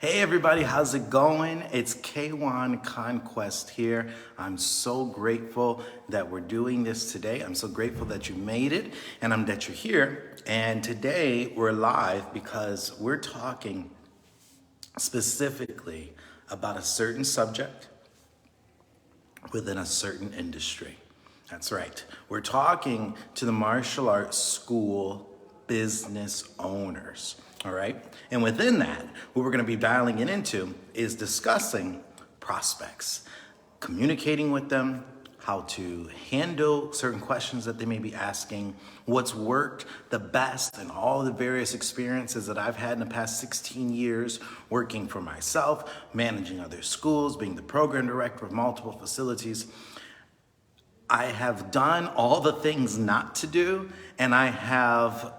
Hey everybody, how's it going? It's WAUN Conquest here. I'm so grateful that we're doing this today. I'm so grateful that you made it and that you're here. And today we're live because we're talking specifically about a certain subject within a certain industry. That's right. We're talking to the martial arts school business owners. All right. And within that, what we're going to be dialing it into is discussing prospects, communicating with them, how to handle certain questions that they may be asking, what's worked the best in all the various experiences that I've had in the past 16 years working for myself, managing other schools, being the program director of multiple facilities. I have done all the things not to do, and I have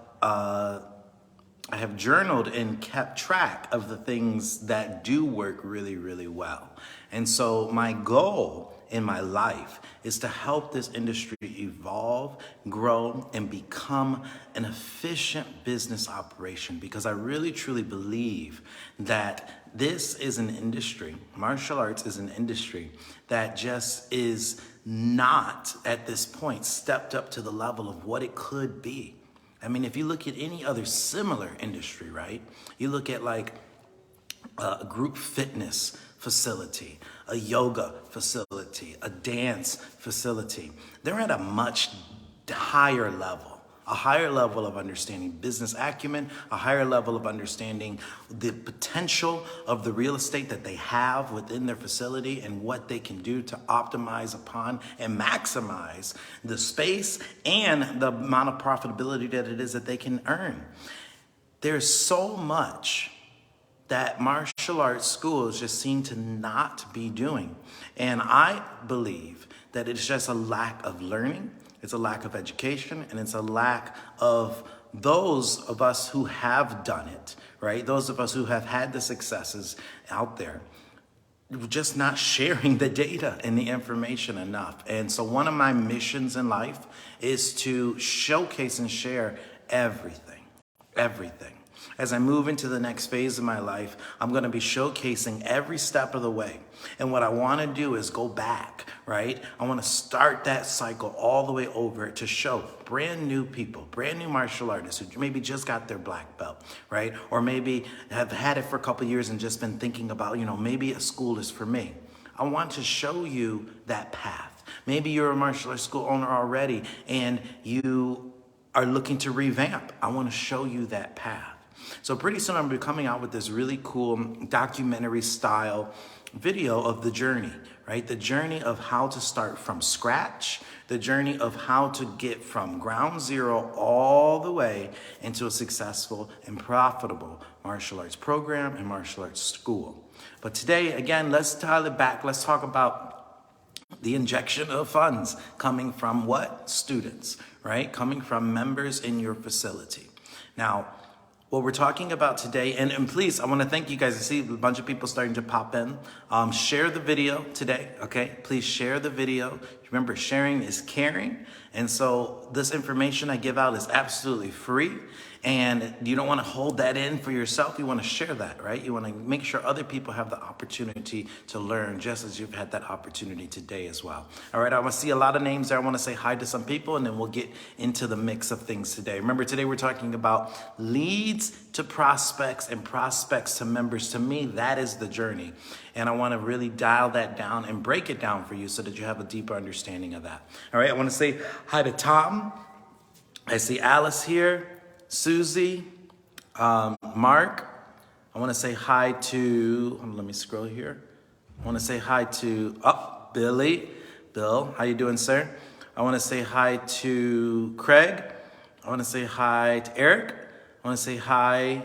journaled and kept track of the things that do work really, really well. And so my goal in my life is to help this industry evolve, grow, and become an efficient business operation, because I really, truly believe that this is an industry, martial arts is an industry that just is not at this point stepped up to the level of what it could be. I mean, if you look at any other similar industry, right? You look at like a group fitness facility, a yoga facility, a dance facility. They're at a much higher level, a higher level of understanding business acumen, a higher level of understanding the potential of the real estate that they have within their facility and what they can do to optimize upon and maximize the space and the amount of profitability that it is that they can earn. There's so much that martial arts schools just seem to not be doing. And I believe that it's just a lack of learning, it's a lack of education, and it's a lack of those of us who have done it, right? Those of us who have had the successes out there, just not sharing the data and the information enough. And so one of my missions in life is to showcase and share everything. As I move into the next phase of my life, I'm going to be showcasing every step of the way. And what I want to do is go back, right? I want to start that cycle all the way over to show brand new people, brand new martial artists who maybe just got their black belt, right? Or maybe have had it for a couple years and just been thinking about, maybe a school is for me. I want to show you that path. Maybe you're a martial arts school owner already and you are looking to revamp. I want to show you that path. So pretty soon I'm going to be coming out with this really cool documentary style video of the journey, right? The journey of how to start from scratch, the journey of how to get from ground zero all the way into a successful and profitable martial arts program and martial arts school. But today, again, let's dial it back. Let's talk about the injection of funds coming from what? Students, right? Coming from members in your facility. Now, what we're talking about today, and please, I want to thank you guys. I see a bunch of people starting to pop in. Share the video today, okay? Please share the video. Remember, sharing is caring. And so this information I give out is absolutely free. And you don't want to hold that in for yourself. You want to share that, right? You want to make sure other people have the opportunity to learn just as you've had that opportunity today as well. All right, I want to see a lot of names there. I want to say hi to some people, and then we'll get into the mix of things today. Remember, today we're talking about leads to prospects and prospects to members. To me, that is the journey. And I want to really dial that down and break it down for you so that you have a deeper understanding of that. All right, I want to say hi to Tom. I see Alice here. Susie, Mark, I want to say hi to, let me scroll here. I want to say hi to, Billy. Bill, how you doing, sir? I want to say hi to Craig. I want to say hi to Eric. I want to say hi,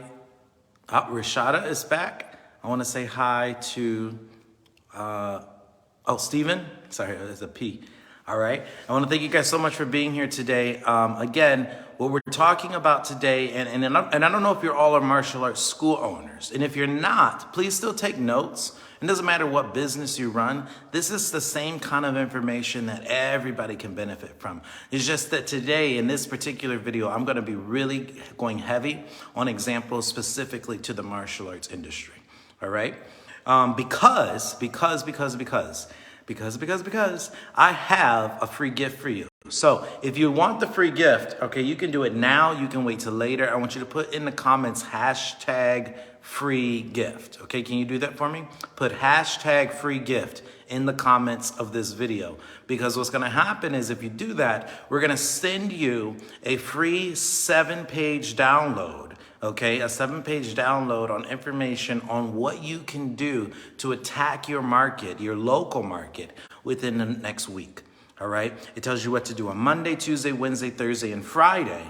Rashada is back. I want to say hi to, Stephen. Sorry, there's a P. All right. I want to thank you guys so much for being here today. Again, what we're talking about today, and I don't know if you're all are martial arts school owners. And if you're not, please still take notes. It doesn't matter what business you run. This is the same kind of information that everybody can benefit from. It's just that today, in this particular video, I'm going to be really going heavy on examples specifically to the martial arts industry. all right? Because I have a free gift for you. So if you want the free gift, okay, you can do it now. You can wait till later. I want you to put in the comments hashtag free gift. Okay, can you do that for me? Put hashtag free gift in the comments of this video, because what's going to happen is if you do that, we're going to send you a free 7-page download. Okay, a 7-page download on information on what you can do to attack your market, your local market, within the next week. All right, it tells you what to do on Monday, Tuesday, Wednesday, Thursday, and Friday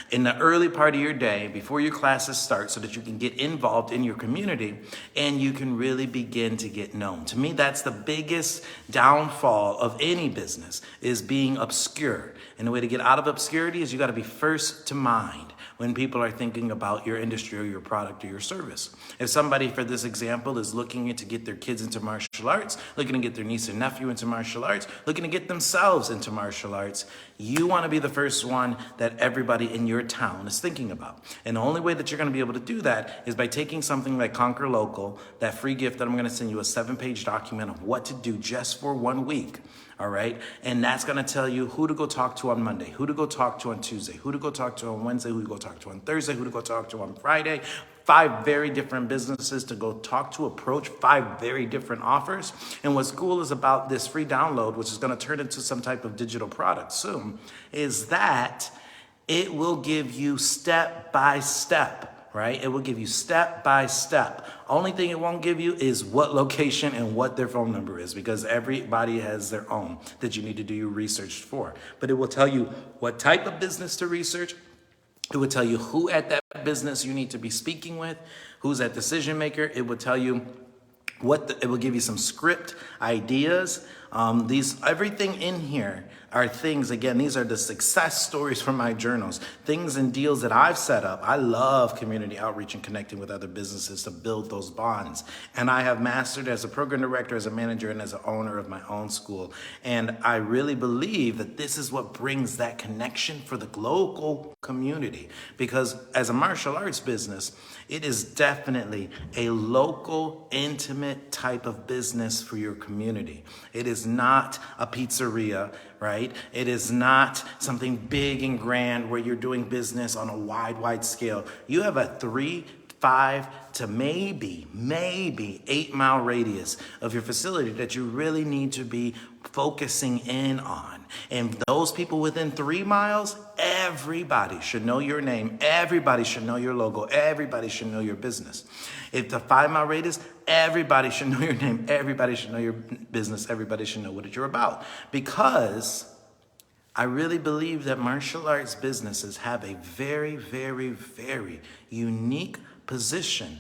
in the early part of your day before your classes start, so that you can get involved in your community and you can really begin to get known. To me, that's the biggest downfall of any business, is being obscure. And the way to get out of obscurity is you got to be first to mind when people are thinking about your industry or your product or your service. If somebody, for this example, is looking to get their kids into martial arts, looking to get their niece and nephew into martial arts, looking to get themselves into martial arts, you want to be the first one that everybody in your town is thinking about. And the only way that you're going to be able to do that is by taking something like Conquer Local, that free gift that I'm going to send you, a 7-page document of what to do just for 1 week. All right. And that's going to tell you who to go talk to on Monday, who to go talk to on Tuesday, who to go talk to on Wednesday, who to go talk to on Thursday, who to go talk to on Friday. 5 very different businesses to go talk to, approach 5 very different offers. And what's cool is about this free download, which is going to turn into some type of digital product soon, is that it will give you step by step. Right? It will give you step by step. Only thing it won't give you is what location and what their phone number is, because everybody has their own that you need to do your research for. But it will tell you what type of business to research. It will tell you who at that business you need to be speaking with, who's that decision maker. It will tell you it will give you some script ideas. Everything in here are things, again, these are the success stories from my journals, things and deals that I've set up. I love community outreach and connecting with other businesses to build those bonds. And I have mastered as a program director, as a manager, and as an owner of my own school. And I really believe that this is what brings that connection for the local community. Because as a martial arts business, it is definitely a local, intimate type of business for your community. It is not a pizzeria, right? It is not something big and grand where you're doing business on a wide scale. You have a 3, 5 to maybe 8-mile radius of your facility that you really need to be focusing in on. And those people within 3 miles, everybody should know your name. Everybody should know your logo. Everybody should know your business. If the 5-mile radius, everybody should know your name. Everybody should know your business. Everybody should know what you're about. Because I really believe that martial arts businesses have a very, very, very unique position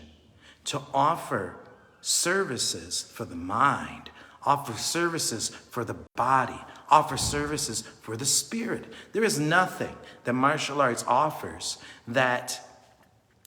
to offer services for the mind, offer services for the body, offer services for the spirit. There is nothing that martial arts offers that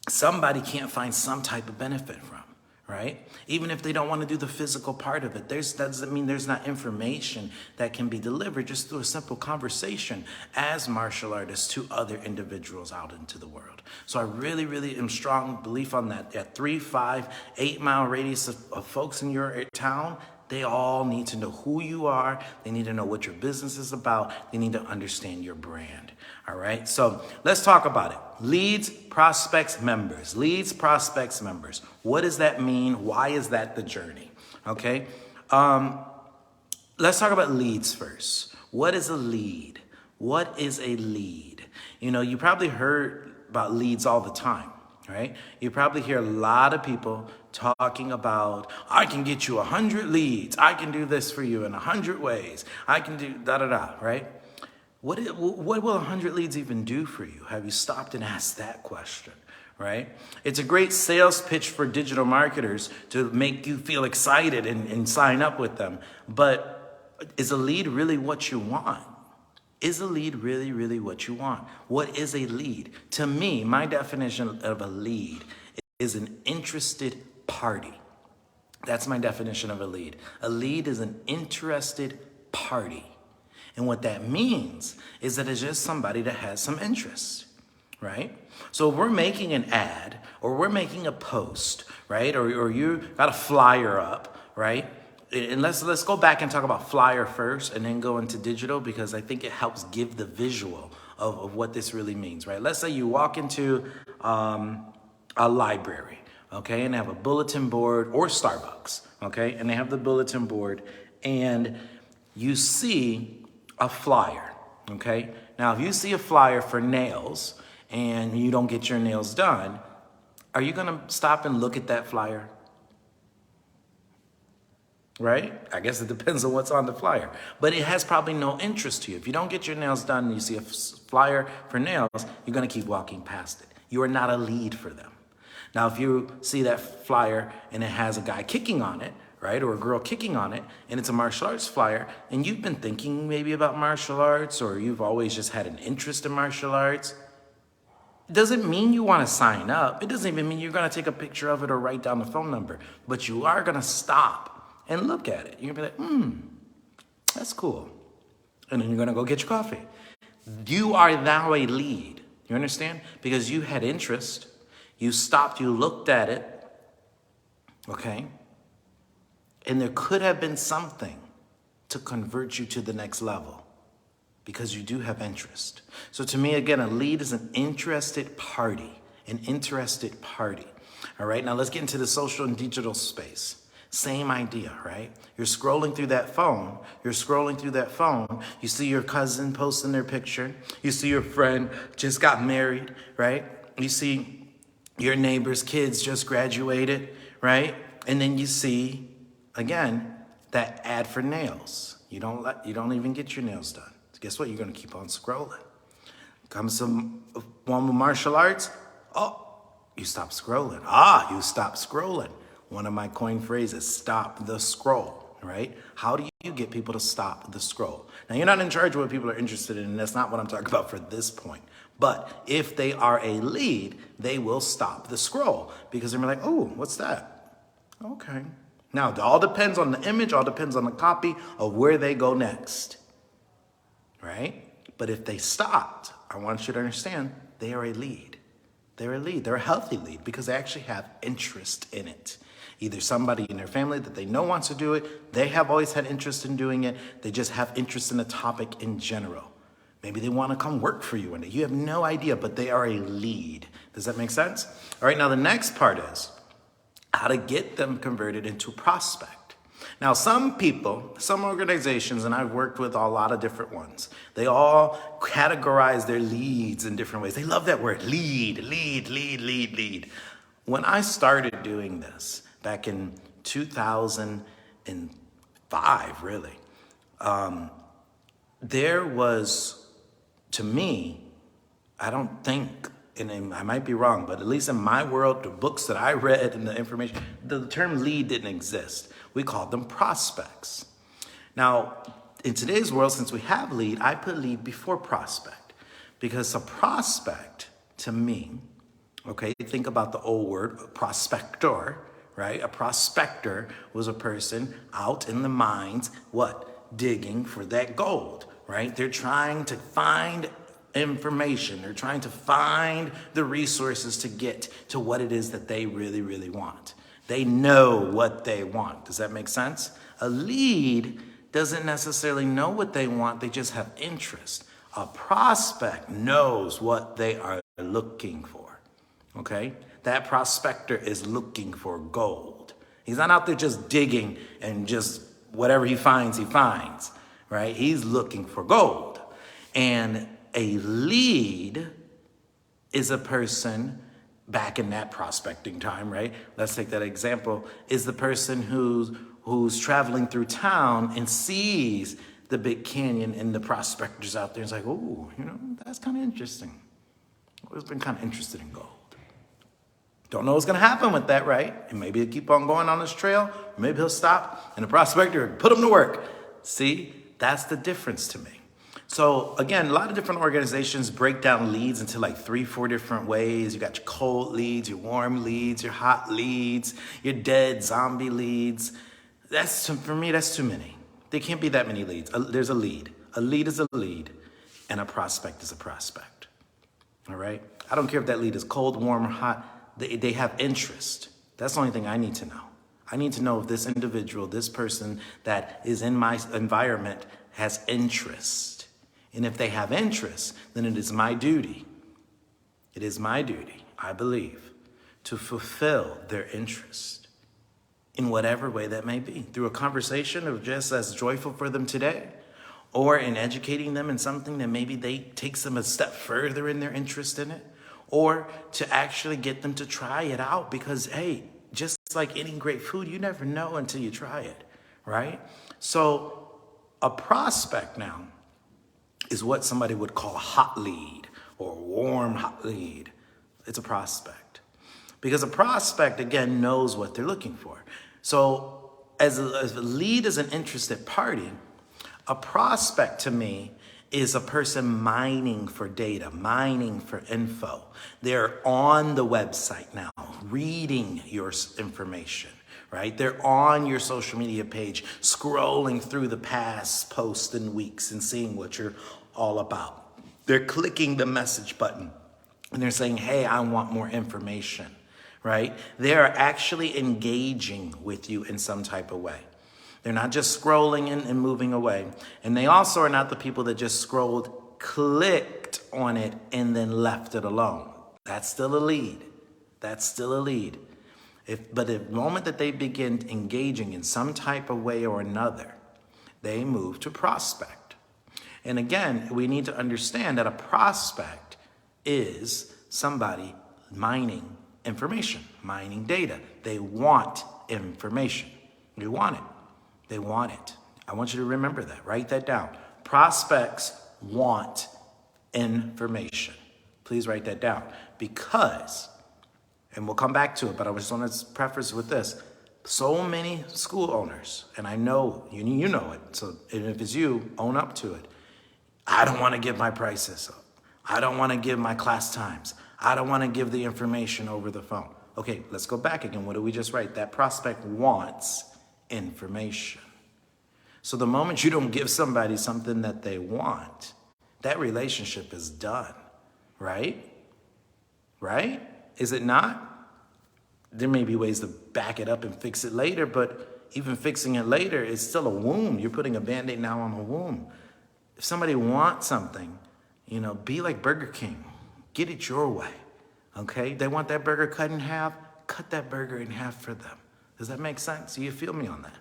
somebody can't find some type of benefit from, right? Even if they don't want to do the physical part of it, doesn't mean there's not information that can be delivered just through a simple conversation as martial artists to other individuals out into the world. So I really, really am strong belief on that. That 3, 5, 8-mile radius of folks in your town, they all need to know who you are. They need to know what your business is about. They need to understand your brand. All right. So let's talk about it. Leads, prospects, members. Leads, prospects, members. What does that mean? Why is that the journey? Okay. Let's talk about leads first. What is a lead? What is a lead? You know, you probably heard about leads all the time, right? You probably hear a lot of people talking about, I can get you 100 leads. I can do this for you in 100 ways. I can do da-da-da, right? What will 100 leads even do for you? Have you stopped and asked that question, right? It's a great sales pitch for digital marketers to make you feel excited and sign up with them. But is a lead really what you want? Is a lead really, really what you want? What is a lead? To me, my definition of a lead is an interested party. That's my definition of a lead. A lead is an interested party. And what that means is that it's just somebody that has some interest, right? So if we're making an ad or we're making a post, right? Or you got a flyer up, right? And let's go back and talk about flyer first and then go into digital, because I think it helps give the visual of what this really means, right? Let's say you walk into a library, okay, and they have a bulletin board, or Starbucks, okay, and they have the bulletin board, and you see a flyer, okay? Now, if you see a flyer for nails and you don't get your nails done, are you gonna stop and look at that flyer? Right? I guess it depends on what's on the flyer, but it has probably no interest to you. If you don't get your nails done and you see a flyer for nails, you're gonna keep walking past it. You are not a lead for them. Now, if you see that flyer and it has a guy kicking on it, right, or a girl kicking on it, and it's a martial arts flyer, and you've been thinking maybe about martial arts, or you've always just had an interest in martial arts, it doesn't mean you want to sign up. It doesn't even mean you're going to take a picture of it or write down the phone number, but you are going to stop and look at it. You're going to be like, that's cool. And then you're going to go get your coffee. You are now a lead. You understand? Because you had interest. You stopped, you looked at it, okay? And there could have been something to convert you to the next level because you do have interest. So to me, again, a lead is an interested party, All right, now let's get into the social and digital space. Same idea, right? You're scrolling through that phone. You see your cousin posting their picture. You see your friend just got married, right? You see your neighbor's kids just graduated, right? And then you see, again, that ad for nails. You don't even get your nails done. Guess what? You're gonna keep on scrolling. Comes some one with martial arts. Oh, you stop scrolling. You stop scrolling. One of my coined phrases, stop the scroll, right? How do you get people to stop the scroll? Now, you're not in charge of what people are interested in, and that's not what I'm talking about for this point. But if they are a lead, they will stop the scroll because they're like, oh, what's that? Okay. Now, it all depends on the image, all depends on the copy of where they go next, right? But if they stopped, I want you to understand, they are a lead. They're a lead. They're a healthy lead because they actually have interest in it. Either somebody in their family that they know wants to do it, they have always had interest in doing it, they just have interest in the topic in general. Maybe they want to come work for you one day. You have no idea, but they are a lead. Does that make sense? All right, now the next part is how to get them converted into prospect. Now, some people, some organizations, and I've worked with a lot of different ones, they all categorize their leads in different ways. They love that word, lead. When I started doing this back in 2005, really, there was, to me, I don't think, and I might be wrong, but at least in my world, the books that I read and the information, the term lead didn't exist. We called them prospects. Now, in today's world, since we have lead, I put lead before prospect because a prospect, to me, okay, think about the old word, prospector, right? A prospector was a person out in the mines, what? Digging for that gold, right? They're trying to find information. They're trying to find the resources to get to what it is that they really, really want. They know what they want. Does that make sense? A lead doesn't necessarily know what they want. They just have interest. A prospect knows what they are looking for. Okay? That prospector is looking for gold. He's not out there just digging and just whatever he finds, right? He's looking for gold. And a lead is a person back in that prospecting time, right? Let's take that example, is the person who's traveling through town and sees the big canyon and the prospectors out there. It's like, oh, that's kind of interesting. I've always been kind of interested in gold. Don't know what's going to happen with that, right? And maybe he'll keep on going on this trail. Maybe he'll stop and the prospector put him to work. See, that's the difference to me. So again, a lot of different organizations break down leads into like 3-4 different ways. You got your cold leads, your warm leads, your hot leads, your dead zombie leads. For me, that's too many. There can't be that many leads. There's a lead. A lead is a lead, and a prospect is a prospect. All right? I don't care if that lead is cold, warm, or hot. They have interest. That's the only thing I need to know. I need to know if this individual, this person that is in my environment has interest. And if they have interest, then it is my duty. It is my duty, I believe, to fulfill their interest in whatever way that may be. Through a conversation of just as joyful for them today, or in educating them in something that maybe takes them a step further in their interest in it, or to actually get them to try it out because, hey, just like eating great food, you never know until you try it, right? So a prospect now is what somebody would call a hot lead or a warm hot lead. It's a prospect. Because a prospect, again, knows what they're looking for. So as a lead is an interested party, a prospect to me is a person mining for data, mining for info. They're on the website now, reading your information, right? They're on your social media page, scrolling through the past posts and weeks and seeing what you're all about. They're clicking the message button and they're saying, hey, I want more information, right? They are actually engaging with you in some type of way. They're not just scrolling and moving away. And they also are not the people that just scrolled, clicked on it, and then left it alone. That's still a lead. That's still a lead. But the moment that they begin engaging in some type of way or another, they move to prospect. And again, we need to understand that a prospect is somebody mining information, mining data. They want information. They want it. They want it. I want you to remember that. Write that down. Prospects want information. Please write that down. Because, and we'll come back to it, but I just want to preface with this. So many school owners, and I know, you know it, so if it's you, own up to it. I don't want to give my prices up. I don't want to give my class times. I don't want to give the information over the phone. Okay, let's go back again. What did we just write? That prospect wants information. So the moment you don't give somebody something that they want, that relationship is done, right? Right? Is it not? There may be ways to back it up and fix it later, but even fixing it later is still a wound. You're putting a Band-Aid now on a wound. If somebody wants something, be like Burger King. Get it your way, okay? They want that burger cut in half, cut that burger in half for them. Does that make sense? Do you feel me on that?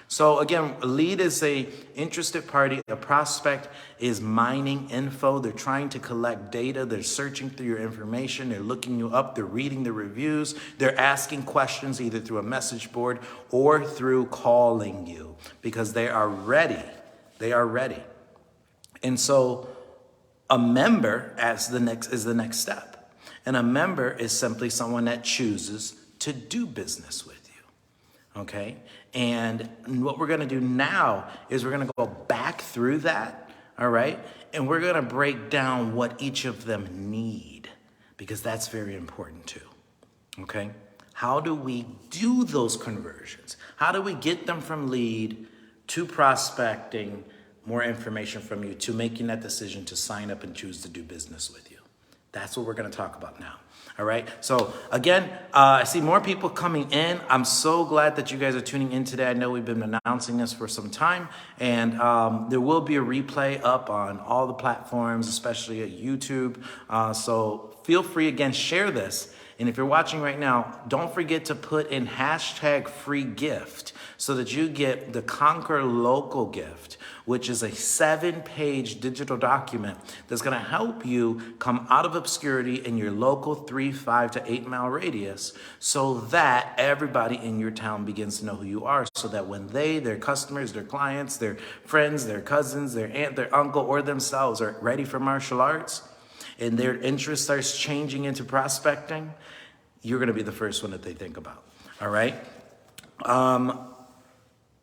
So again, a lead is a interested party. A prospect is mining info. They're trying to collect data. They're searching through your information. They're looking you up. They're reading the reviews. They're asking questions either through a message board or through calling you because they are ready. They are ready. And so a member is the next step. And a member is simply someone that chooses to do business with you. Okay? And what we're going to do now is we're going to go back through that, all right? And we're going to break down what each of them need because that's very important too, okay? How do we do those conversions? How do we get them from lead to prospecting, more information from you, to making that decision to sign up and choose to do business with you? That's what we're going to talk about now. All right. So again, I see more people coming in. I'm so glad that you guys are tuning in today. I know we've been announcing this for some time, and there will be a replay up on all the platforms, especially at YouTube. So feel free, again, share this. And if you're watching right now, don't forget to put in hashtag free gift so that you get the Conquer Local gift, which is a 7-page digital document that's going to help you come out of obscurity in your local 3, 5 to 8 mile radius so that everybody in your town begins to know who you are, so that when their customers, their clients, their friends, their cousins, their aunt, their uncle, or themselves are ready for martial arts and their interest starts changing into prospecting, you're going to be the first one that they think about. All right.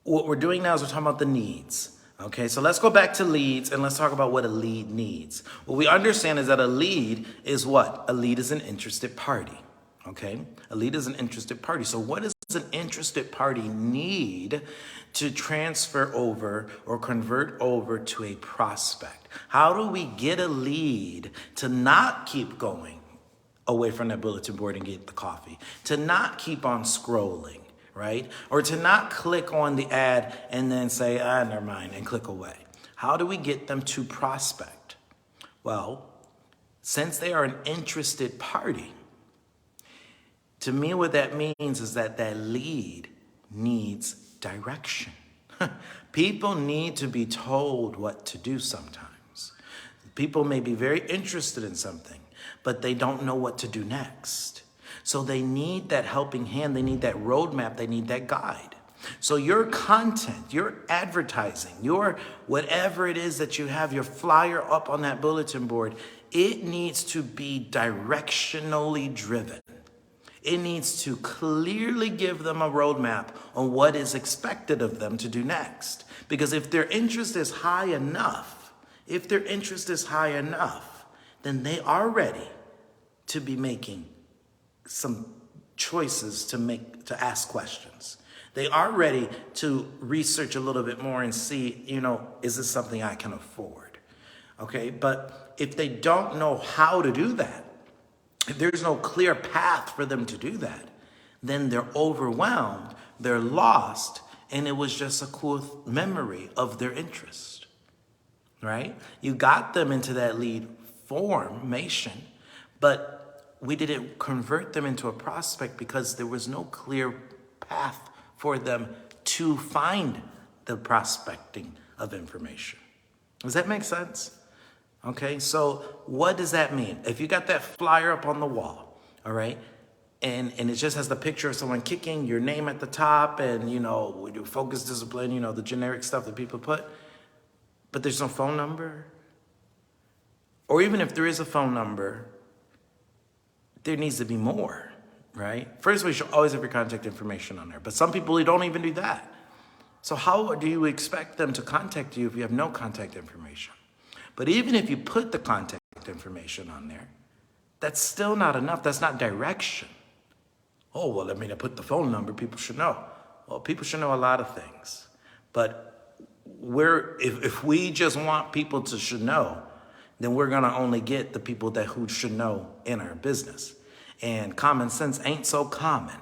What we're doing now is we're talking about the needs. Okay, so let's go back to leads and let's talk about what a lead needs. What we understand is that a lead is what? A lead is an interested party. Okay, a lead is an interested party. So what does an interested party need to transfer over or convert over to a prospect? How do we get a lead to not keep going away from that bulletin board and get the coffee, to not keep on scrolling, right? Or to not click on the ad and then say, never mind, and click away. How do we get them to prospect? Well, since they are an interested party, to me what that means is that that lead needs direction. People need to be told what to do sometimes. People may be very interested in something, but they don't know what to do next. So they need that helping hand, they need that roadmap, they need that guide. So your content, your advertising, your whatever it is that you have, your flyer up on that bulletin board, it needs to be directionally driven. It needs to clearly give them a roadmap on what is expected of them to do next. Because if their interest is high enough, then they are ready to be making some choices to ask questions. They are ready to research a little bit more and see, is this something I can afford? Okay, but if they don't know how to do that, if there's no clear path for them to do that, then they're overwhelmed, they're lost, and it was just a cool memory of their interest, right? You got them into that lead formation, but we didn't convert them into a prospect because there was no clear path for them to find the prospecting of information. Does that make sense? Okay, so what does that mean? If you got that flyer up on the wall, all right, and it just has the picture of someone kicking, your name at the top, and, with your focus discipline, the generic stuff that people put, but there's no phone number, or even if there is a phone number, there needs to be more, right? First, we should always have your contact information on there, but some people don't even do that. So how do you expect them to contact you if you have no contact information? But even if you put the contact information on there, that's still not enough. That's not direction. Oh, well, I put the phone number, people should know. Well, people should know a lot of things. But if we just want people to should know, then we're going to only get the people who should know in our business. And common sense ain't so common.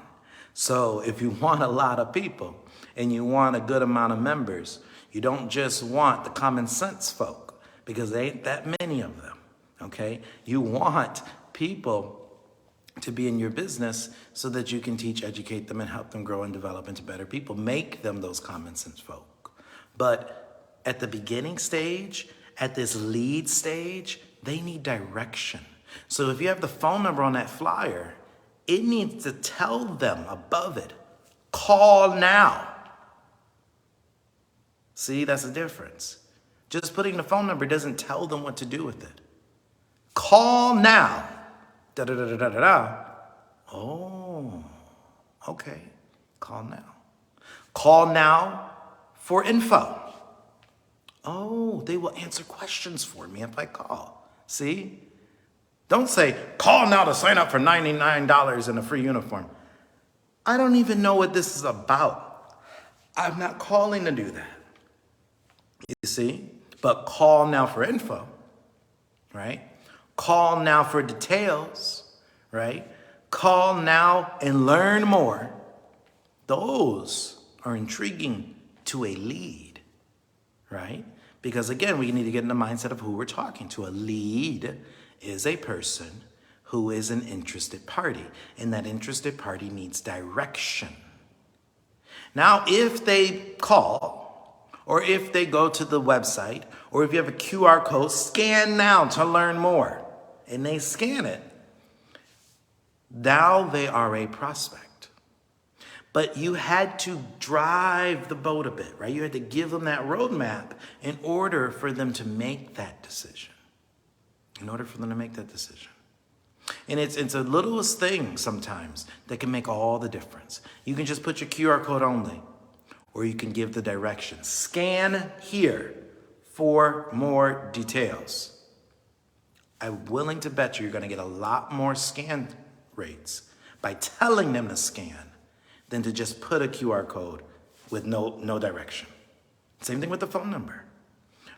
So if you want a lot of people and you want a good amount of members, you don't just want the common sense folk, because there ain't that many of them, okay? You want people to be in your business so that you can teach, educate them, and help them grow and develop into better people. Make them those common sense folk. But at the beginning stage, at this lead stage, they need direction. So if you have the phone number on that flyer, it needs to tell them above it, call now. See, that's the difference. Just putting the phone number doesn't tell them what to do with it. Call now. Da-da-da-da-da-da. Oh, okay. Call now. Call now for info. Oh, they will answer questions for me if I call. See? Don't say, call now to sign up for $99 in a free uniform. I don't even know what this is about. I'm not calling to do that. You see? But call now for info, right? Call now for details, right? Call now and learn more. Those are intriguing to a lead, right? Because again, we need to get in the mindset of who we're talking to. A lead is a person who is an interested party, and that interested party needs direction. Now, if they call, or if they go to the website, or if you have a QR code, scan now to learn more, and they scan it, now they are a prospect. But you had to drive the boat a bit, right? You had to give them that roadmap in order for them to make that decision. And it's the littlest thing sometimes that can make all the difference. You can just put your QR code only, or you can give the directions. Scan here for more details. I'm willing to bet you're going to get a lot more scan rates by telling them to scan than to just put a QR code with no direction. Same thing with the phone number.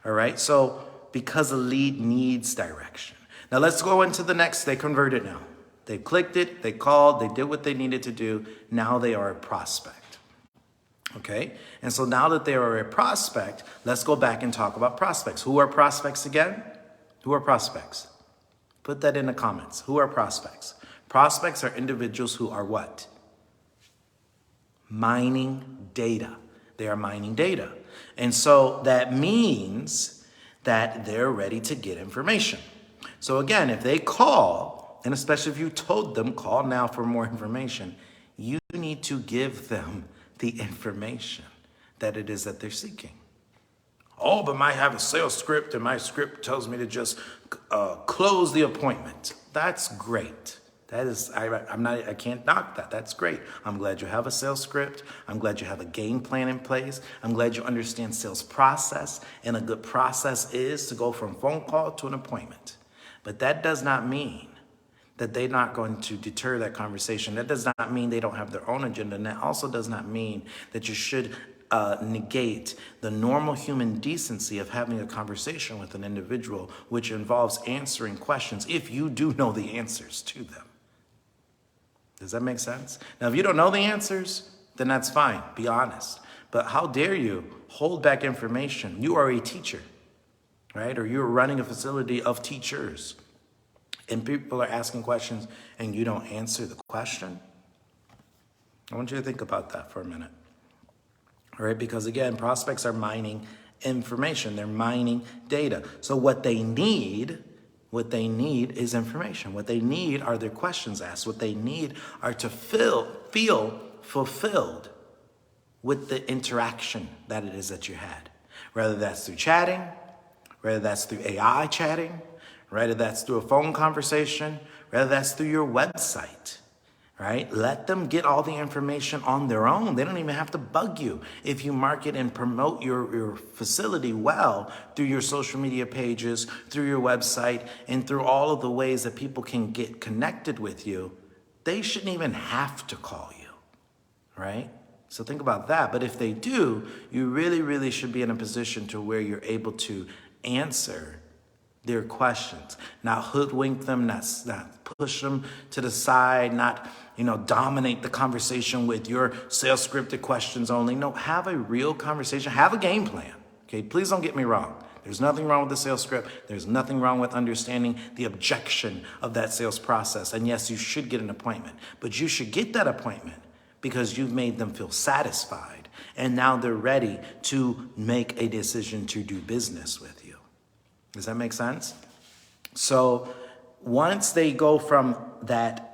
All right, so because a lead needs direction. Now let's go into the next. They converted now. They clicked it, they called, they did what they needed to do. Now they are a prospect. Okay? And so now that they are a prospect, let's go back and talk about prospects. Who are prospects again? Who are prospects? Put that in the comments. Who are prospects? Prospects are individuals who are what? Mining data. They are mining data. And so that means that they're ready to get information. So again, if they call, and especially if you told them, call now for more information, you need to give them the information that it is that they're seeking. Oh, but I have a sales script and my script tells me to just close the appointment. That's great. That is, I can't knock that. That's great. I'm glad you have a sales script. I'm glad you have a game plan in place. I'm glad you understand sales process. And a good process is to go from phone call to an appointment. But that does not mean that they're not going to deter that conversation. That does not mean they don't have their own agenda. And that also does not mean that you should negate the normal human decency of having a conversation with an individual, which involves answering questions if you do know the answers to them. Does that make sense? Now, if you don't know the answers, then that's fine. Be honest. But how dare you hold back information? You are a teacher, right? Or you're running a facility of teachers, and people are asking questions and you don't answer the question. I want you to think about that for a minute. All right, because again, prospects are mining information. They're mining data. So what they need is information. What they need are their questions asked. What they need are to feel fulfilled with the interaction that it is that you had. Whether that's through chatting, whether that's through AI chatting, whether that's through a phone conversation, whether that's through your website. Right? Let them get all the information on their own. They don't even have to bug you. If you market and promote your facility well through your social media pages, through your website, and through all of the ways that people can get connected with you, they shouldn't even have to call you, right? So think about that. But if they do, you really, really should be in a position to where you're able to answer their questions, not hoodwink them, not push them to the side, not dominate the conversation with your sales scripted questions only. No, have a real conversation, have a game plan. Okay, please don't get me wrong. There's nothing wrong with the sales script. There's nothing wrong with understanding the objection of that sales process. And yes, you should get an appointment, but you should get that appointment because you've made them feel satisfied. And now they're ready to make a decision to do business with you. Does that make sense? So once they go from that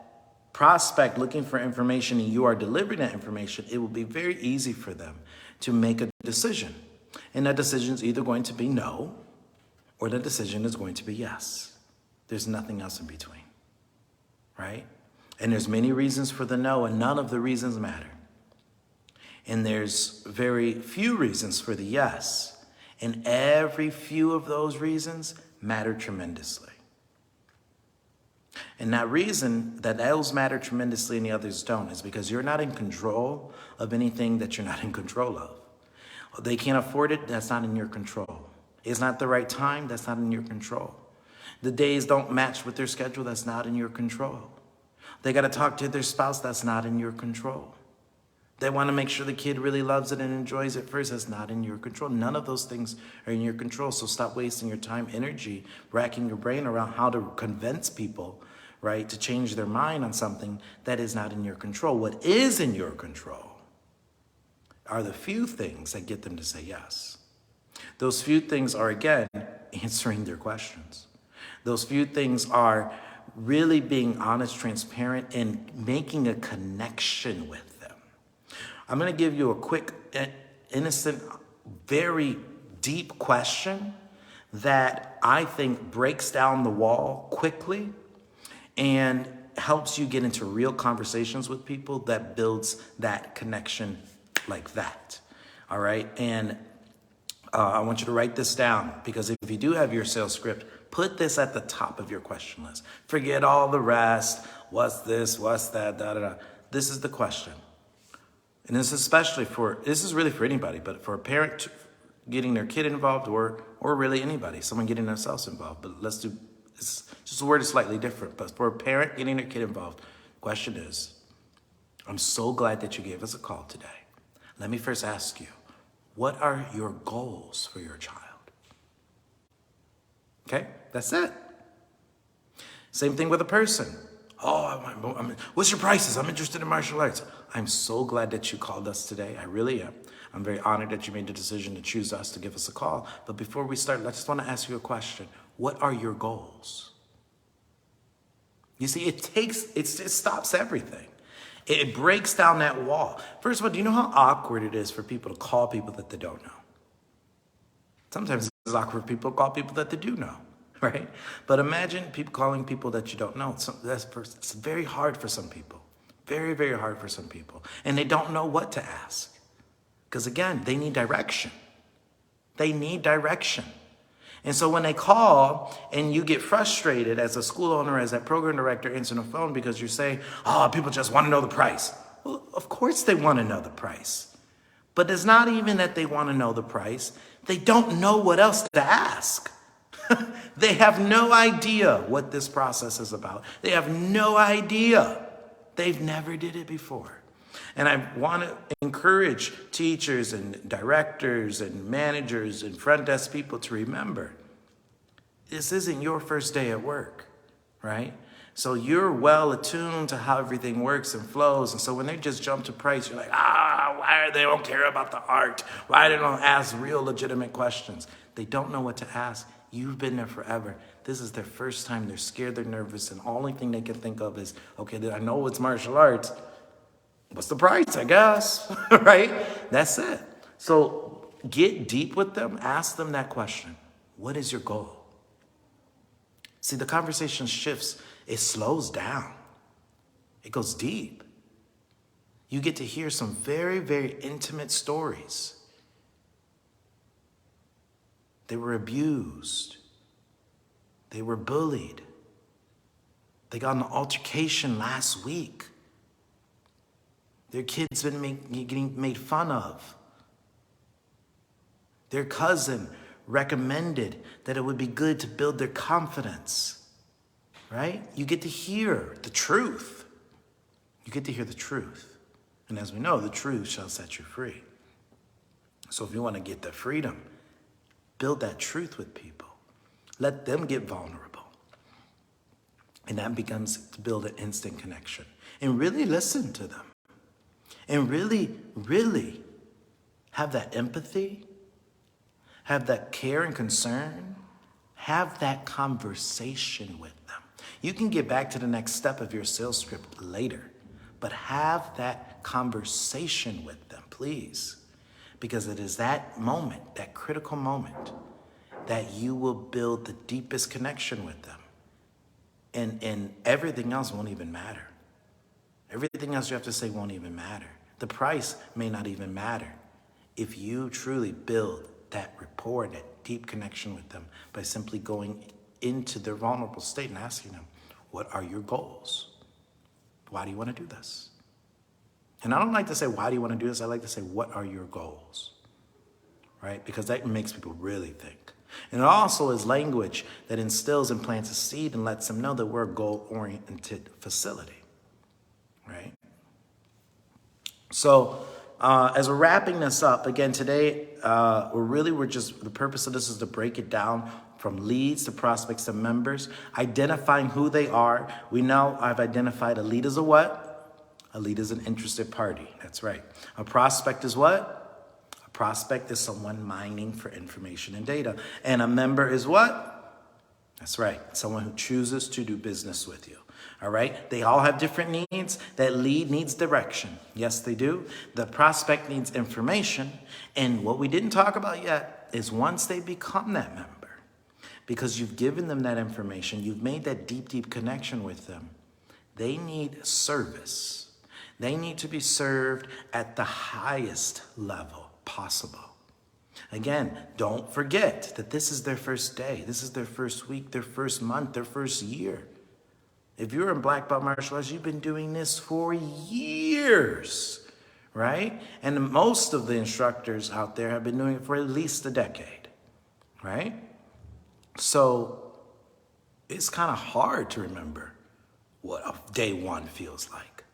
prospect looking for information and you are delivering that information, it will be very easy for them to make a decision. And that decision is either going to be no, or the decision is going to be yes. There's nothing else in between, right? And there's many reasons for the no, and none of the reasons matter. And there's very few reasons for the yes. And every few of those reasons matter tremendously. And that reason that those matter tremendously and the others don't is because you're not in control of anything that you're not in control of. They can't afford it, that's not in your control. It's not the right time, that's not in your control. The days don't match with their schedule, that's not in your control. They got to talk to their spouse, that's not in your control. They want to make sure the kid really loves it and enjoys it first. That's not in your control. None of those things are in your control. So stop wasting your time, energy, racking your brain around how to convince people, right, to change their mind on something that is not in your control. What is in your control are the few things that get them to say yes. Those few things are, again, answering their questions. Those few things are really being honest, transparent, and making a connection with them. I'm going to give you a quick, innocent, very deep question that I think breaks down the wall quickly and helps you get into real conversations with people that builds that connection like that. All right. And I want you to write this down, because if you do have your sales script, put this at the top of your question list. Forget all the rest. What's this? What's that? Da, da, da. This is the question. And this is really for anybody, but for a parent getting their kid involved, or really anybody, someone getting themselves involved. But let's do It's just the word is slightly different, but for a parent getting their kid involved, question is, I'm so glad that you gave us a call today. Let me first ask you, what are your goals for your child? Okay, that's it. Same thing with a person. Oh, what's your prices? I'm interested in martial arts. I'm so glad that you called us today. I really am. I'm very honored that you made the decision to choose us to give us a call. But before we start, I just want to ask you a question. What are your goals? You see, it stops everything. It breaks down that wall. First of all, do you know how awkward it is for people to call people that they don't know? Sometimes it's awkward for people to call people that they do know, right? But imagine people calling people that you don't know. It's very hard for some people. Very, very hard for some people. And they don't know what to ask. Because again, they need direction. They need direction. And so when they call and you get frustrated as a school owner, as that program director answering the phone because you're saying, oh, people just want to know the price. Well, of course they want to know the price. But it's not even that they want to know the price. They don't know what else to ask. They have no idea what this process is about. They have no idea. They've never did it before. And I want to encourage teachers and directors and managers and front desk people to remember, this isn't your first day at work, right? So you're well attuned to how everything works and flows. And so when they just jump to price, you're like, why they don't care about the art? Why they don't ask real legitimate questions? They don't know what to ask. You've been there forever. This is their first time. They're scared, they're nervous. And the only thing they can think of is, okay, I know it's martial arts. What's the price, I guess, right? That's it. So get deep with them. Ask them that question. What is your goal? See, the conversation shifts. It slows down. It goes deep. You get to hear some very, very intimate stories. They were abused. They were bullied. They got in an altercation last week. Their kids been getting made fun of. Their cousin recommended that it would be good to build their confidence, right? You get to hear the truth. You get to hear the truth. And as we know, the truth shall set you free. So if you want to get the freedom, build that truth with people. Let them get vulnerable. And that becomes to build an instant connection. And really listen to them. And really, really have that empathy, have that care and concern, have that conversation with them. You can get back to the next step of your sales script later, but have that conversation with them, please. Because it is that moment, that critical moment, that you will build the deepest connection with them. And everything else won't even matter. Everything else you have to say won't even matter. The price may not even matter if you truly build that rapport, that deep connection with them by simply going into their vulnerable state and asking them, what are your goals? Why do you want to do this? And I don't like to say, why do you want to do this? I like to say, what are your goals? Right? Because that makes people really think. And it also is language that instills and plants a seed and lets them know that we're a goal-oriented facility. Right? So as we're wrapping this up, again, today, the purpose of this is to break it down from leads to prospects to members, identifying who they are. We know I've identified a lead as a what? A lead is an interested party. That's right. A prospect is what? A prospect is someone mining for information and data. And a member is what? That's right. Someone who chooses to do business with you. All right. They all have different needs. That lead needs direction. Yes, they do. The prospect needs information. And what we didn't talk about yet is once they become that member, because you've given them that information, you've made that deep, deep connection with them, they need service. They need to be served at the highest level possible. Again, don't forget that this is their first day. This is their first week, their first month, their first year. If you're in black belt martial arts, you've been doing this for years, right? And most of the instructors out there have been doing it for at least a decade, right? So it's kind of hard to remember what day one feels like,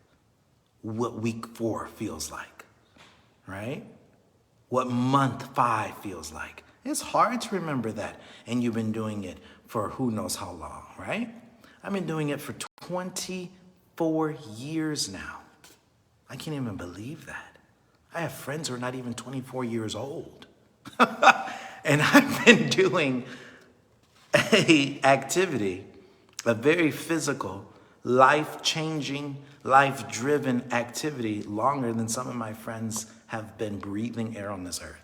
what week 4 feels like, right? What month 5 feels like. It's hard to remember that. And you've been doing it for who knows how long, right? I've been doing it for 24 years now. I can't even believe that. I have friends who are not even 24 years old. And I've been doing a activity, a very physical, life-changing, life-driven activity longer than some of my friends have been breathing air on this earth.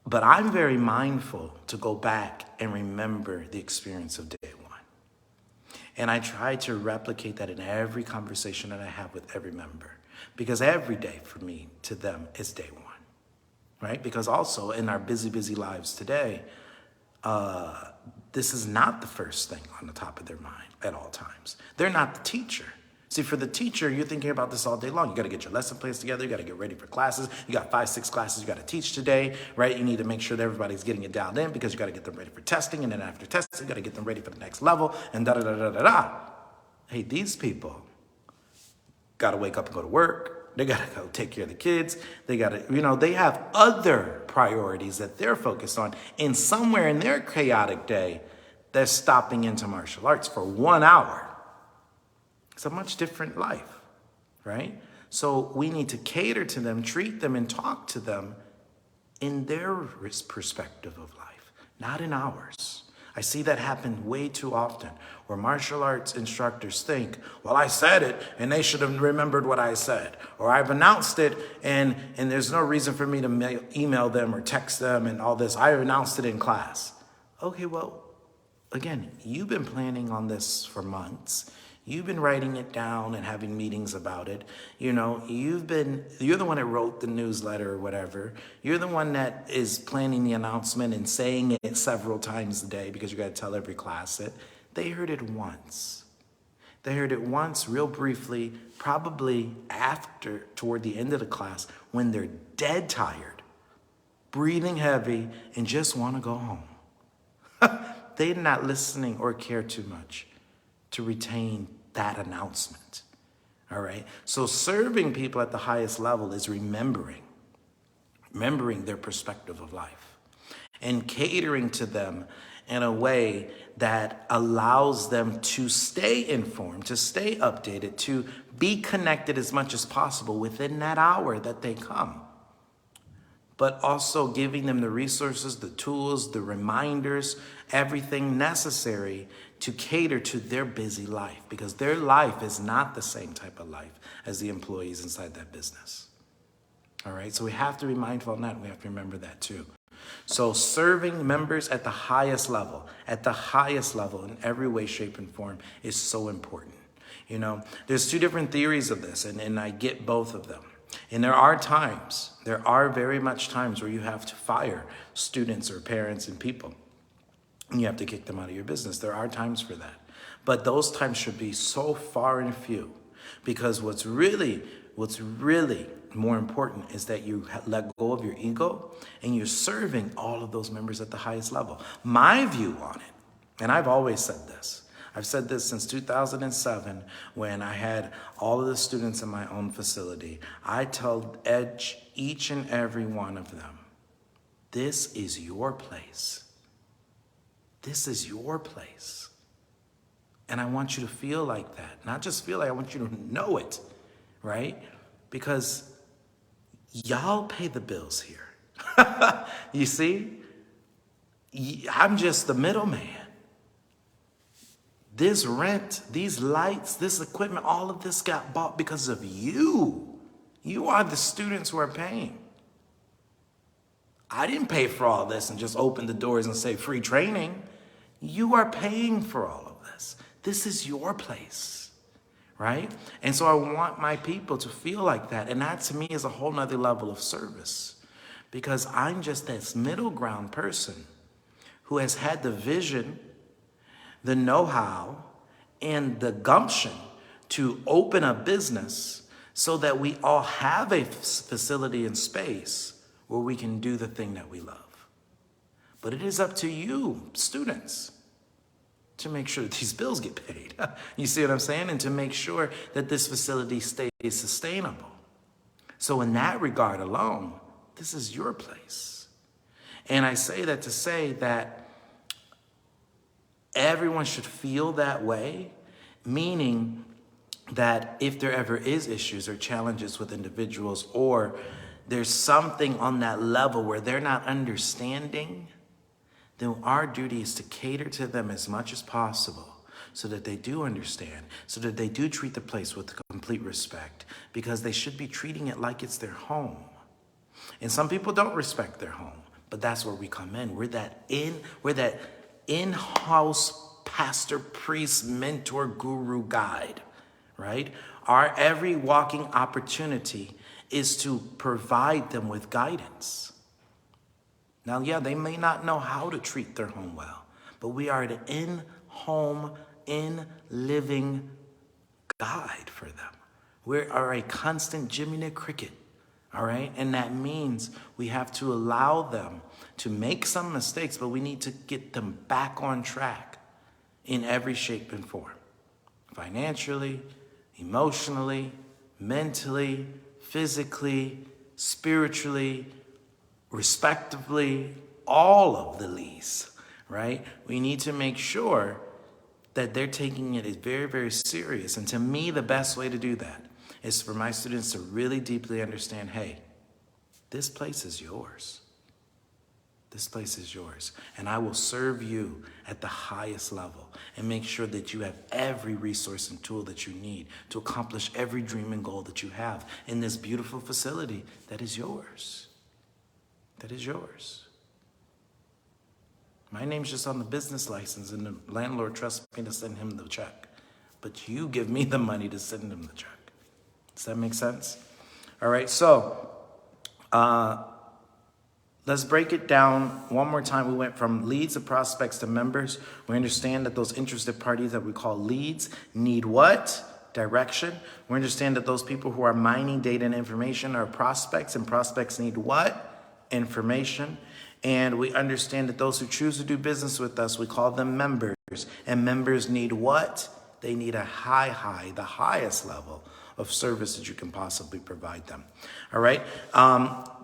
But I'm very mindful to go back and remember the experience of day one. And I try to replicate that in every conversation that I have with every member. Because every day for me, to them, is day one. Right? Because also in our busy, busy lives today, this is not the first thing on the top of their mind at all times. They're not the teacher. See, for the teacher, you're thinking about this all day long. You got to get your lesson plans together. You got to get ready for classes. You got 5, 6 classes you got to teach today, right? You need to make sure that everybody's getting it dialed in because you got to get them ready for testing. And then after testing, you got to get them ready for the next level and da-da-da-da-da-da. Hey, these people got to wake up and go to work. They got to go take care of the kids. They got to, they have other priorities that they're focused on. And somewhere in their chaotic day, they're stopping into martial arts for 1 hour. It's a much different life, right? So we need to cater to them, treat them, and talk to them in their perspective of life, not in ours. I see that happen way too often, where martial arts instructors think, well, I said it, and they should have remembered what I said. Or I've announced it, and there's no reason for me to email them or text them and all this. I announced it in class. Okay, well, again, you've been planning on this for months. You've been writing it down and having meetings about it. You're the one that wrote the newsletter or whatever. You're the one that is planning the announcement and saying it several times a day because you got to tell every class it. They heard it once. They heard it once real briefly, probably toward the end of the class when they're dead tired, breathing heavy, and just want to go home. They're not listening or care too much to retain that announcement, all right? So serving people at the highest level is remembering their perspective of life and catering to them in a way that allows them to stay informed, to stay updated, to be connected as much as possible within that hour that they come. But also giving them the resources, the tools, the reminders, everything necessary to cater to their busy life, because their life is not the same type of life as the employees inside that business. All right, so we have to be mindful of that. We have to remember that too. So serving members at the highest level in every way, shape, and form is so important. There's 2 different theories of this, and I get both of them. And there are very much times where you have to fire students or parents and people. And you have to kick them out of your business. There are times for that. But those times should be so far and few. Because what's really more important is that you let go of your ego and you're serving all of those members at the highest level. My view on it, and I've always said this, I've said this since 2007 when I had all of the students in my own facility. I told each and every one of them, this is your place. This is your place. And I want you to feel like that. Not just feel like, I want you to know it, right? Because y'all pay the bills here. You see? I'm just the middleman. This rent, these lights, this equipment, all of this got bought because of you. You are the students who are paying. I didn't pay for all this and just open the doors and say free training. You are paying for all of this. This is your place, right? And so I want my people to feel like that. And that to me is a whole nother level of service, because I'm just this middle ground person who has had the vision, the know-how, and the gumption to open a business so that we all have a facility and space where we can do the thing that we love. But it is up to you, students. to make sure that these bills get paid. You see what I'm saying? And to make sure that this facility stays sustainable. So in that regard alone, this is your place. And I say that to say that everyone should feel that way, meaning that if there ever is issues or challenges with individuals, or there's something on that level where they're not understanding, then our duty is to cater to them as much as possible so that they do understand, so that they do treat the place with complete respect, because they should be treating it like it's their home. And some people don't respect their home, but that's where we come in. We're that in-house pastor, priest, mentor, guru, guide, right? Our every walking opportunity is to provide them with guidance. Now, yeah, they may not know how to treat their home well, but we are the in-home, in-living guide for them. We are a constant Jimmy Nick Cricket, all right? And that means we have to allow them to make some mistakes, but we need to get them back on track in every shape and form. Financially, emotionally, mentally, physically, spiritually, respectively, all of the leads, right? We need to make sure that they're taking it as very, very serious. And to me, the best way to do that is for my students to really deeply understand, hey, this place is yours. This place is yours. And I will serve you at the highest level and make sure that you have every resource and tool that you need to accomplish every dream and goal that you have in this beautiful facility that is yours. That is yours. My name's just on the business license, and the landlord trusts me to send him the check. But you give me the money to send him the check. Does that make sense? All right, so let's break it down one more time. We went from leads to prospects to members. We understand that those interested parties that we call leads need what? Direction. We understand that those people who are mining data and information are prospects, and prospects need what? Information. And we understand that those who choose to do business with us, we call them members. And members need what? They need a high, the highest level of service that you can possibly provide them. All right?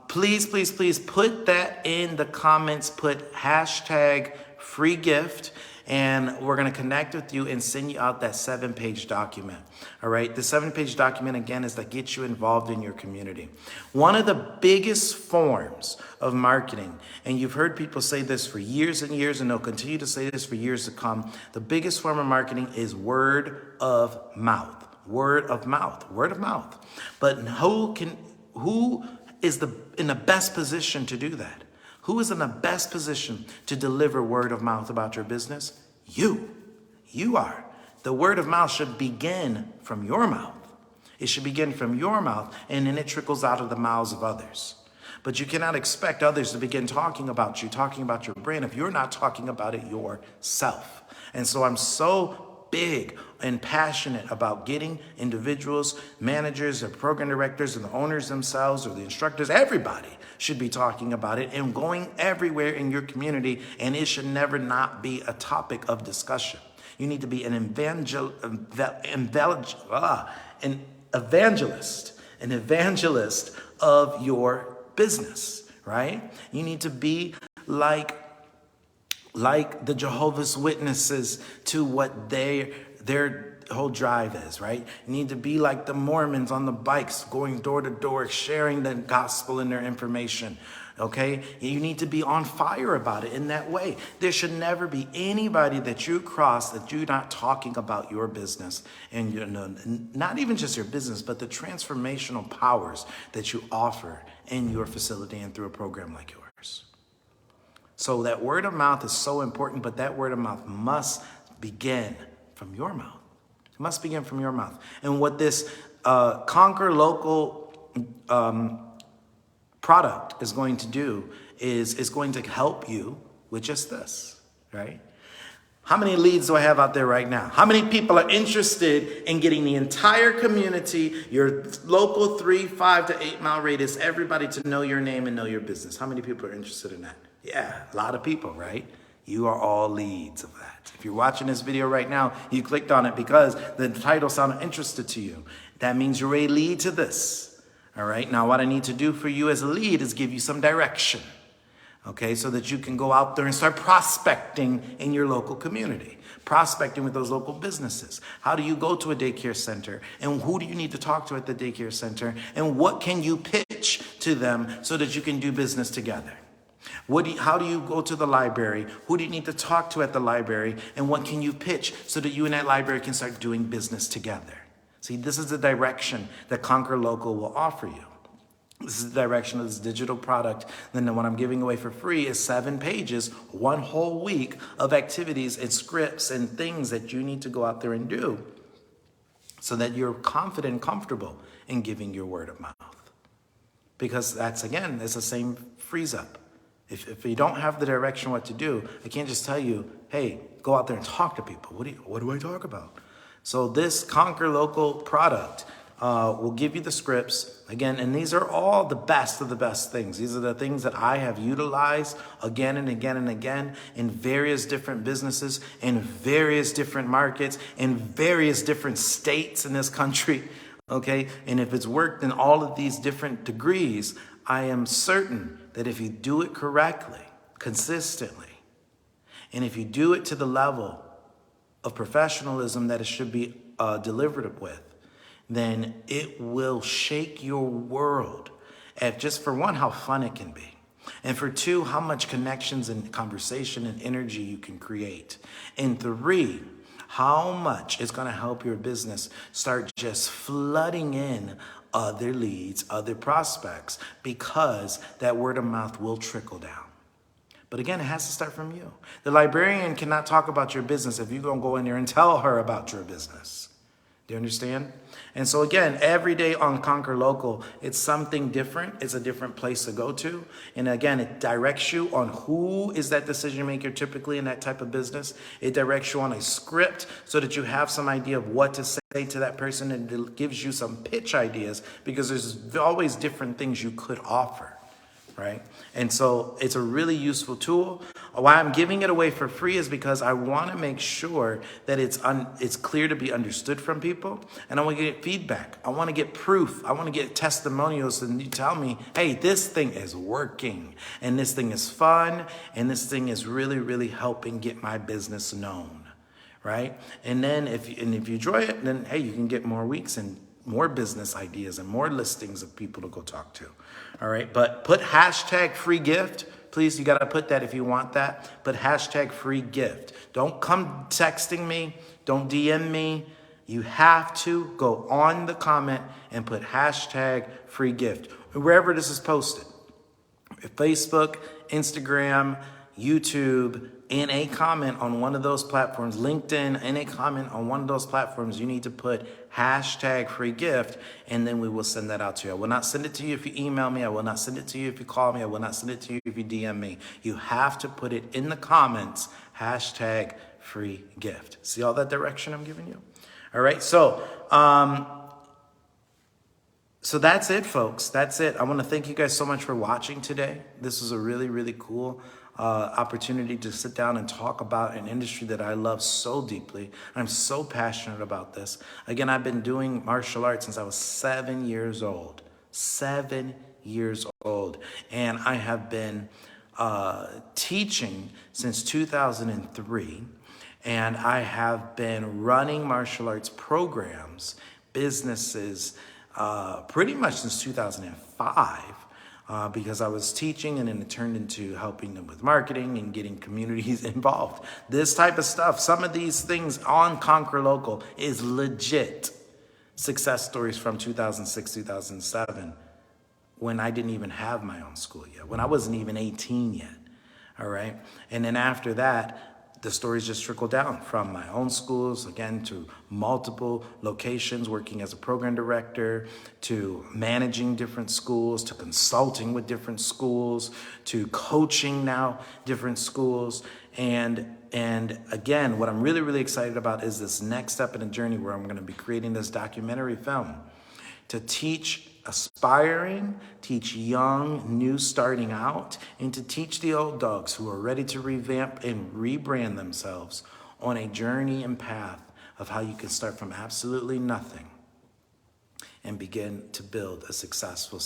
Please put that in the comments. Put hashtag free gift. And we're going to connect with you and send you out that 7-page document. All right. The 7-page document, again, is that gets you involved in your community. One of the biggest forms of marketing, and you've heard people say this for years and years, and they'll continue to say this for years to come. The biggest form of marketing is word of mouth. Word of mouth. Word of mouth. But who is in the best position to do that? Who is in the best position to deliver word of mouth about your business? You. You are. The word of mouth should begin from your mouth. It should begin from your mouth, and then it trickles out of the mouths of others. But you cannot expect others to begin talking about you, talking about your brand, if you're not talking about it yourself. And so I'm so big and passionate about getting individuals, managers, or program directors, and the owners themselves, or the instructors, everybody should be talking about it and going everywhere in your community, and it should never not be a topic of discussion. You need to be an evangelist of your business, right? You need to be like the Jehovah's Witnesses to what their whole drive is, right? You need to be like the Mormons on the bikes, going door to door, sharing the gospel and their information, okay? You need to be on fire about it in that way. There should never be anybody that you cross that you're not talking about your business, and not even just your business, but the transformational powers that you offer in your facility and through a program like yours. So that word of mouth is so important, but that word of mouth must begin from your mouth. It must begin from your mouth. And what this Conquer Local product is going to do is going to help you with just this, right? How many leads do I have out there right now? How many people are interested in getting the entire community, your local 3, 5 to 8 mile radius, everybody to know your name and know your business? How many people are interested in that? Yeah, a lot of people, right? You are all leads of that. If you're watching this video right now, you clicked on it because the title sounded interested to you. That means you're a lead to this. All right. Now, what I need to do for you as a lead is give you some direction. Okay, so that you can go out there and start prospecting in your local community, prospecting with those local businesses. How do you go to a daycare center, and who do you need to talk to at the daycare center, and what can you pitch to them so that you can do business together? How do you go to the library? Who do you need to talk to at the library, and what can you pitch so that you and that library can start doing business together? See, this is the direction that Conquer Local will offer you. This is the direction of this digital product. Then what I'm giving away for free is 7 pages, 1 whole week of activities and scripts and things that you need to go out there and do so that you're confident and comfortable in giving your word of mouth. Because that's, again, it's the same freeze up. If you don't have the direction what to do, I can't just tell you, hey, go out there and talk to people. What do I talk about? So this Conquer Local product will give you the scripts again, and these are all the best of the best things. These are the things that I have utilized again and again and again in various different businesses, in various different markets, in various different states in this country. Okay, and if it's worked in all of these different degrees, I am certain that if you do it correctly, consistently, and if you do it to the level of professionalism that it should be delivered with, then it will shake your world at, just for one, how fun it can be. And for 2, how much connections and conversation and energy you can create. And 3, how much it's going to help your business start just flooding in other leads, other prospects, because that word of mouth will trickle down. But again, it has to start from you. The librarian cannot talk about your business if you don't go in there and tell her about your business. Do you understand? And so again, every day on Conquer Local, it's something different. It's a different place to go to. And again, it directs you on who is that decision maker typically in that type of business. It directs you on a script so that you have some idea of what to say to that person, and it gives you some pitch ideas because there's always different things you could offer. Right? And so it's a really useful tool. Why I'm giving it away for free is because I want to make sure that it's clear to be understood from people. And I want to get feedback. I want to get proof. I want to get testimonials, and you tell me, hey, this thing is working, and this thing is fun, and this thing is really, really helping get my business known. Right? And then if you enjoy it, then hey, you can get more weeks and more business ideas and more listings of people to go talk to. All right, but put hashtag free gift. Please, you got to put that if you want that. But hashtag free gift. Don't come texting me. Don't DM me. You have to go on the comment and put hashtag free gift. Wherever this is posted. Facebook, Instagram, YouTube, in a comment on one of those platforms, LinkedIn, in a comment on one of those platforms, you need to put hashtag free gift, and then we will send that out to you. I will not send it to you if you email me. I will not send it to you if you call me. I will not send it to you if you DM me. You have to put it in the comments, hashtag free gift. See all that direction I'm giving you? All right, so that's it, folks. That's it. I want to thank you guys so much for watching today. This was a really, really cool opportunity to sit down and talk about an industry that I love so deeply. I'm so passionate about this. Again, I've been doing martial arts since I was 7 years old. 7 years old. And I have been teaching since 2003. And I have been running martial arts programs, businesses, pretty much since 2005. Because I was teaching, and then it turned into helping them with marketing and getting communities involved. This type of stuff, some of these things on Conquer Local is legit success stories from 2006, 2007, when I didn't even have my own school yet, when I wasn't even 18 yet, all right? And then after that, the stories just trickle down from my own schools, again, to multiple locations, working as a program director, to managing different schools, to consulting with different schools, to coaching now different schools. And again, what I'm really, really excited about is this next step in the journey where I'm going to be creating this documentary film to teach aspiring, teach young, new starting out, and to teach the old dogs who are ready to revamp and rebrand themselves on a journey and path of how you can start from absolutely nothing and begin to build a successful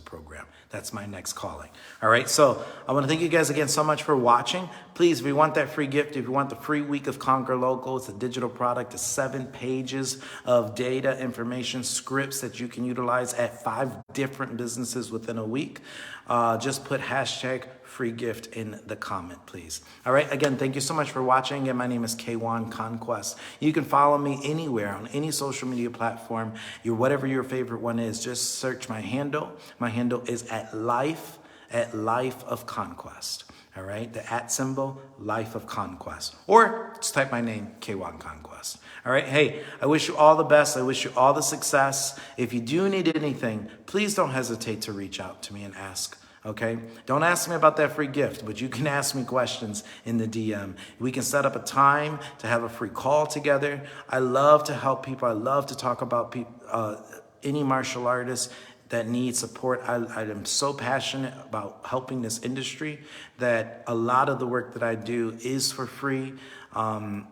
program. That's my next calling. All right, so I want to thank you guys again so much for watching. Please, if you want that free gift, if you want the free week of Conquer Local, it's a digital product, it's 7 pages of data, information, scripts that you can utilize at 5 different businesses within a week. Just put hashtag free gift in the comment, please. All right, again, thank you so much for watching. Again, my name is WAUN Conquest. You can follow me anywhere on any social media platform. Whatever your favorite one is, just search my handle. My handle is at Life of Conquest. All right, the @ symbol, Life of Conquest. Or just type my name, WAUN Conquest. All right, hey, I wish you all the best. I wish you all the success. If you do need anything, please don't hesitate to reach out to me and ask. Okay, don't ask me about that free gift, but you can ask me questions in the DM. We can set up a time to have a free call together. I love to help people. I love to talk about any martial artists that need support. I am so passionate about helping this industry that a lot of the work that I do is for free. I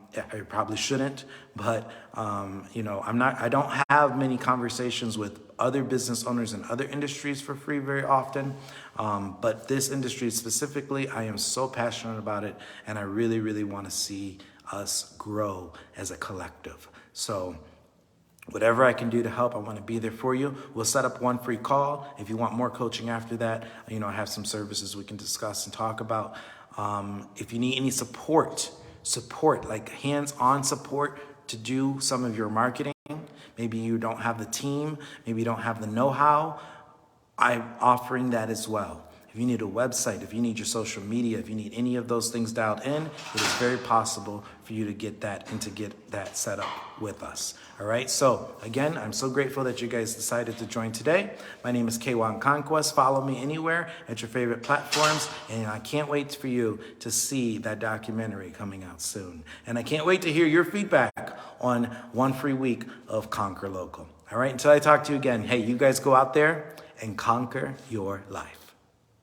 probably shouldn't, but I don't have many conversations with other business owners in other industries for free very often. But this industry specifically, I am so passionate about it, and I really, really want to see us grow as a collective. So whatever I can do to help, I want to be there for you. We'll set up one free call. If you want more coaching after that, I have some services we can discuss and talk about. If you need any support, like hands-on support to do some of your marketing, maybe you don't have the team, maybe you don't have the know-how, I'm offering that as well. If you need a website, if you need your social media, if you need any of those things dialed in, it is very possible for you to get that and to get that set up with us. All right. So again, I'm so grateful that you guys decided to join today. My name is WAUN Conquest. Follow me anywhere at your favorite platforms. And I can't wait for you to see that documentary coming out soon. And I can't wait to hear your feedback on one free week of Conquer Local. All right. Until I talk to you again, hey, you guys go out there and conquer your life.